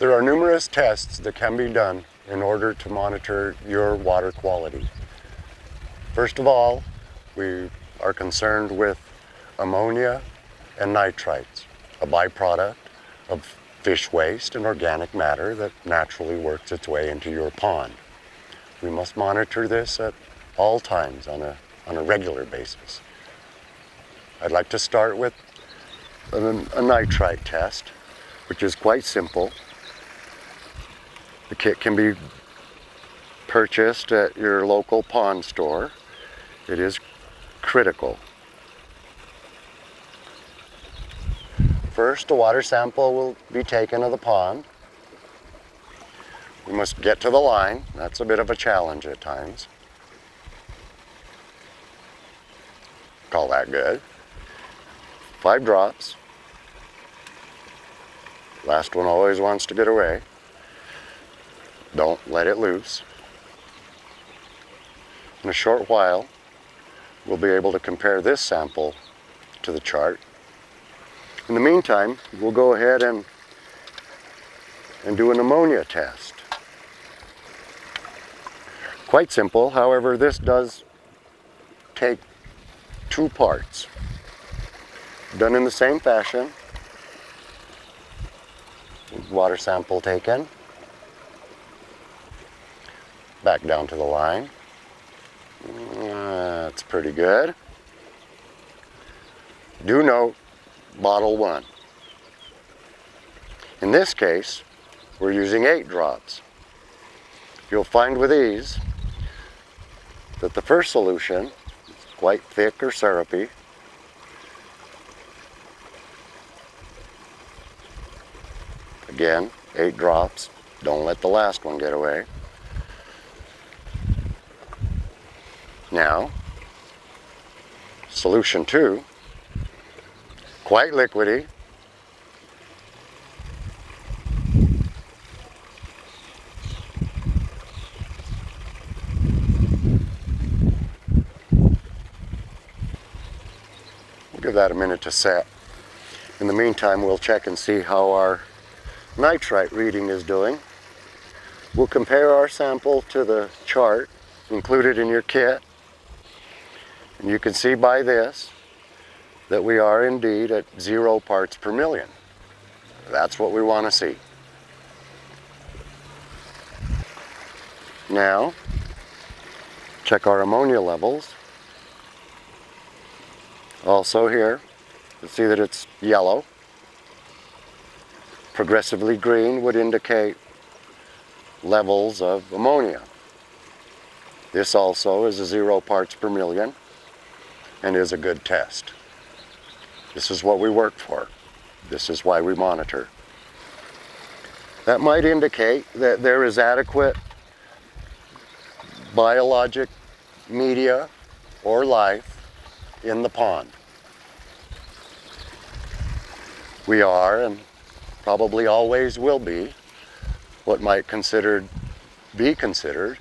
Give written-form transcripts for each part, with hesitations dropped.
There are numerous tests that can be done in order to monitor your water quality. First of all, we are concerned with ammonia and nitrites, a byproduct of fish waste and organic matter that naturally works its way into your pond. We must monitor this at all times on a regular basis. I'd like to start with a nitrite test, which is quite simple. The kit can be purchased at your local pond store. It is critical. First, a water sample will be taken of the pond. We must get to the line. That's a bit of a challenge at times. Call that good. 5 drops. Last one always wants to get away. Don't let it loose. In a short while, we'll be able to compare this sample to the chart. In the meantime, we'll go ahead and do an ammonia test. Quite simple, however, this does take 2 parts. Done in the same fashion. Water sample taken. Back down to the line. That's pretty good. Do note bottle 1. In this case, we're using 8 drops. You'll find with these that the first solution is quite thick or syrupy. Again, 8 drops. Don't let the last one get away. Now, solution 2, quite liquidy. We'll give that a minute to set. In the meantime, we'll check and see how our nitrite reading is doing. We'll compare our sample to the chart included in your kit. And you can see by this that we are indeed at 0 parts per million. That's what we want to see. Now, check our ammonia levels. Also here, you'll see that it's yellow. Progressively green would indicate levels of ammonia. This also is a 0 parts per million and is a good test. This is what we work for. This is why we monitor. That might indicate that there is adequate biologic media or life in the pond. We are, and probably always will be, what might be considered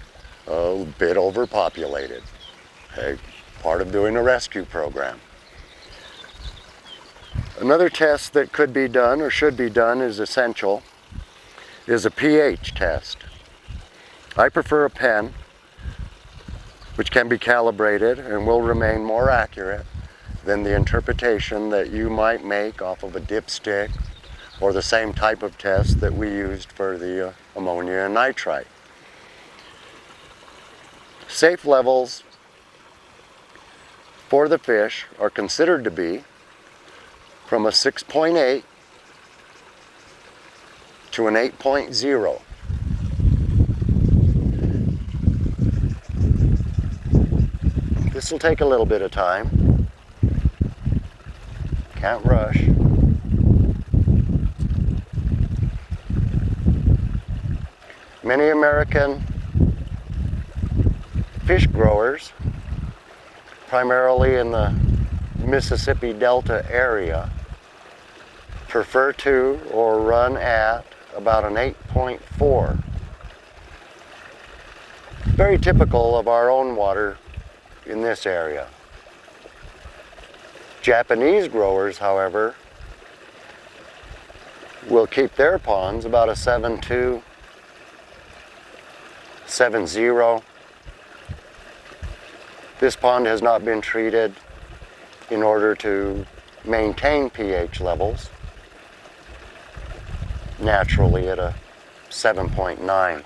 a bit overpopulated. Okay? Part of doing a rescue program. Another test that could be done or should be done is essential is a pH test. I prefer a pen which can be calibrated and will remain more accurate than the interpretation that you might make off of a dipstick or the same type of test that we used for the ammonia and nitrite. Safe levels for the fish are considered to be from a 6.8 to an 8.0. This will take a little bit of time. Can't rush. Many American fish growers, primarily in the Mississippi Delta area, prefer to or run at about an 8.4. Very typical of our own water in this area. Japanese growers, however, will keep their ponds about a 7.2, 7.0. This pond has not been treated in order to maintain pH levels naturally at a 7.9.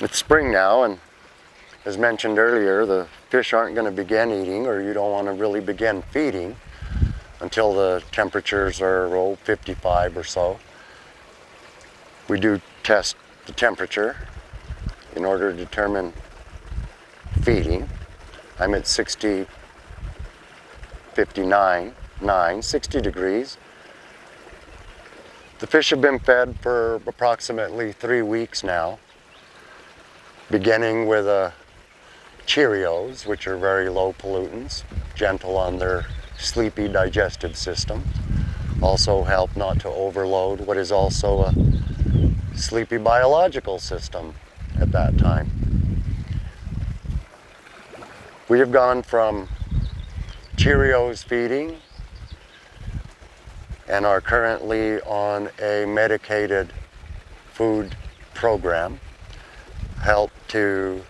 It's spring now, and as mentioned earlier, the fish aren't going to begin eating, or you don't want to really begin feeding until the temperatures are 55 or so. We do test the temperature in order to determine feeding. I'm at 60, 59, 60 degrees. The fish have been fed for approximately 3 weeks now, beginning with Cheerios, which are very low pollutants, gentle on their sleepy digestive system. Also help not to overload what is also a sleepy biological system at that time. We have gone from Cheerios feeding and are currently on a medicated food program, help to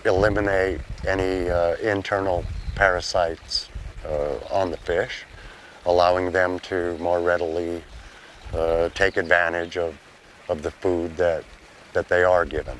eliminate any internal parasites on the fish, allowing them to more readily take advantage of the food that they are given.